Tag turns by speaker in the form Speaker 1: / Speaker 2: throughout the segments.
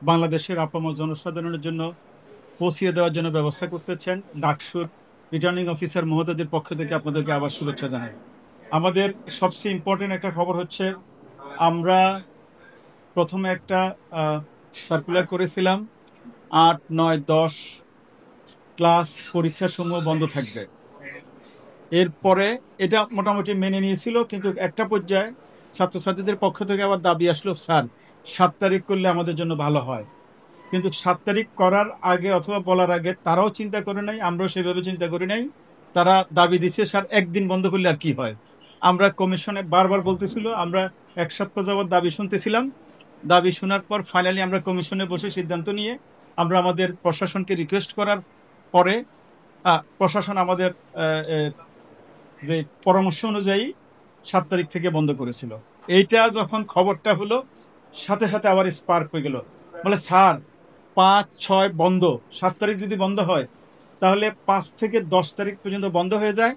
Speaker 1: বাংলাদেশের আপামর জনসাধারণের জন্য পৌঁছিয়ে দেওয়ার জন্য ব্যবস্থা করতেছেন। ডাকসুর রিটার্নিং অফিসার মহোদয়দের পক্ষ থেকে আপনাদেরকে আবার শুভেচ্ছা জানাই। আমাদের সবচেয়ে ইম্পর্টেন্ট একটা খবর হচ্ছে, আমরা প্রথমে একটা সার্কুলার করেছিলাম 8, 9, 10 ক্লাস পরীক্ষা সমূহ বন্ধ থাকবে। এরপরে এটা মোটামুটি মেনে নিয়েছিল, কিন্তু একটা পর্যায়ে ছাত্রছাত্রীদের পক্ষ থেকে আবার দাবি আসলো, স্যার 7 তারিখ করলে আমাদের জন্য ভালো হয়। কিন্তু 7 তারিখ করার আগে অথবা বলার আগে তারাও চিন্তা করে নাই, আমরাও সেভাবে চিন্তা করি নাই। তারা দাবি দিচ্ছে, স্যার একদিন বন্ধ করলে আর কি হয়। আমরা কমিশনে বারবার বলতেছিল, আমরা 1 সপ্তাহ যাবৎ দাবি শুনতেছিলাম। দাবি শোনার পর ফাইনালি আমরা কমিশনে বসে সিদ্ধান্ত নিয়ে আমরা আমাদের প্রশাসনকে রিকোয়েস্ট করার পরে প্রশাসন আমাদের যে পরামর্শ অনুযায়ী 7 তারিখ থেকে বন্ধ করেছিল। এইটা যখন খবরটা হলো, সাথে সাথে আবার স্পার্ক হয়ে গেল, বলে স্যার 5, 6 বন্ধ, 7 তারিখ যদি বন্ধ হয় তাহলে 5 থেকে 10 তারিখ পর্যন্ত বন্ধ হয়ে যায়।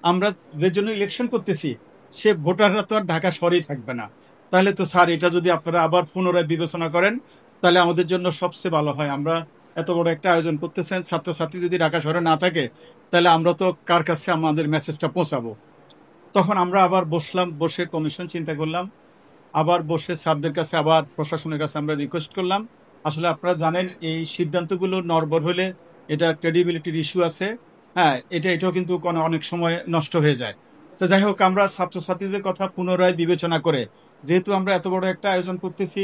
Speaker 1: আমরা যে জন্য ইলেকশন করতেছি সে ভোটাররা তো আর ঢাকা শহরেই থাকবে না। তাহলে তো স্যার এটা যদি আপনারা আবার পুনরায় বিবেচনা করেন তাহলে আমাদের জন্য সবচেয়ে ভালো হয়। আমরা এত বড় একটা আয়োজন করতেছেন, ছাত্রছাত্রী যদি ঢাকা শহরে না থাকে তাহলে আমরা তো কার কাছে আমাদের মেসেজটা পৌঁছাবো। তখন আমরা আবার বসলাম, বসে কমিশন চিন্তা করলাম, আবার বসে স্যারদের কাছে আবার প্রশাসনের কাছে আমরা রিকোয়েস্ট করলাম। আসলে আপনারা জানেন এই সিদ্ধান্তগুলো নড়বড় হলে এটা ক্রেডিবিলিটির ইস্যু আছে। হ্যাঁ, এটাও কিন্তু অনেক সময় নষ্ট হয়ে যায়। তো যাই হোক, আমরা ছাত্রছাত্রীদের কথা পুনরায় বিবেচনা করে, যেহেতু আমরা এত বড় একটা আয়োজন করতেছি,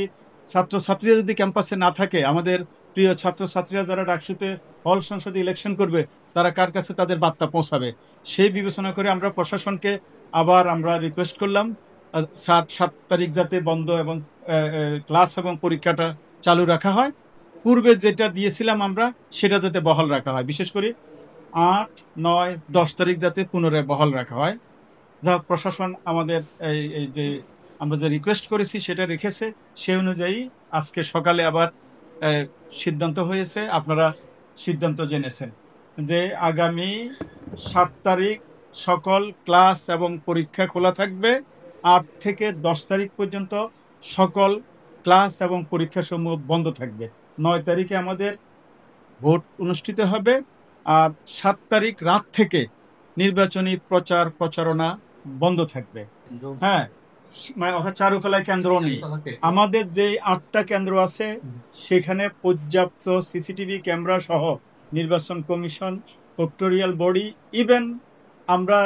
Speaker 1: ছাত্রছাত্রীরা যদি ক্যাম্পাসে না থাকে, আমাদের প্রিয় ছাত্রছাত্রীরা যারা ডাকসুতে হল সংসদে ইলেকশন করবে তারা কার কাছে তাদের বার্তা পৌঁছাবে, সেই বিবেচনা করে আমরা প্রশাসনকে আবার আমরা রিকোয়েস্ট করলাম 7 তারিখ যাতে বন্ধ এবং ক্লাস এবং পরীক্ষাটা চালু রাখা হয়। পূর্বে যেটা দিয়েছিলাম আমরা সেটা যাতে বহাল রাখা হয়, বিশেষ করে 8, 9, 10 তারিখ যাতে পুনরায় বহাল রাখা হয়। যা প্রশাসন আমাদের এই যে আমরা যে রিকোয়েস্ট করেছি সেটা রেখেছে। সেই অনুযায়ী আজকে সকালে আবার সিদ্ধান্ত হয়েছে, আপনারা সিদ্ধান্ত জেনেছেন যে আগামী 7 তারিখ সকল ক্লাস এবং পরীক্ষা খোলা থাকবে। 8 থেকে 10 তারিখ পর্যন্ত সকল ক্লাস এবং পরীক্ষা সমূহ বন্ধ থাকবে। 9 তারিখে আমাদের ভোট অনুষ্ঠিত হবে। আর 7 তারিখ রাত থেকে নির্বাচনী প্রচার প্রচারণা বন্ধ থাকবে। হ্যাঁ, মানে অর্থাৎ চারুকলায় কেন্দ্র নেই। আমাদের যে 8টা কেন্দ্র আছে সেখানে পর্যাপ্ত সিসিটিভি ক্যামেরা সহ নির্বাচন কমিশন, প্রক্টোরিয়াল বডি, ইভেন আমরা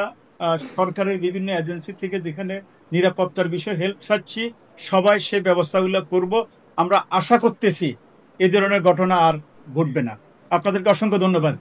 Speaker 1: সরকারের বিভিন্ন এজেন্সি থেকে যেখানে নিরাপত্তার বিষয়ে হেল্প চাচ্ছি, সবাই সে ব্যবস্থাগুলো করব। আমরা আশা করতেছি এ ধরনের ঘটনা আর ঘটবে না। আপনাদেরকে অসংখ্য ধন্যবাদ।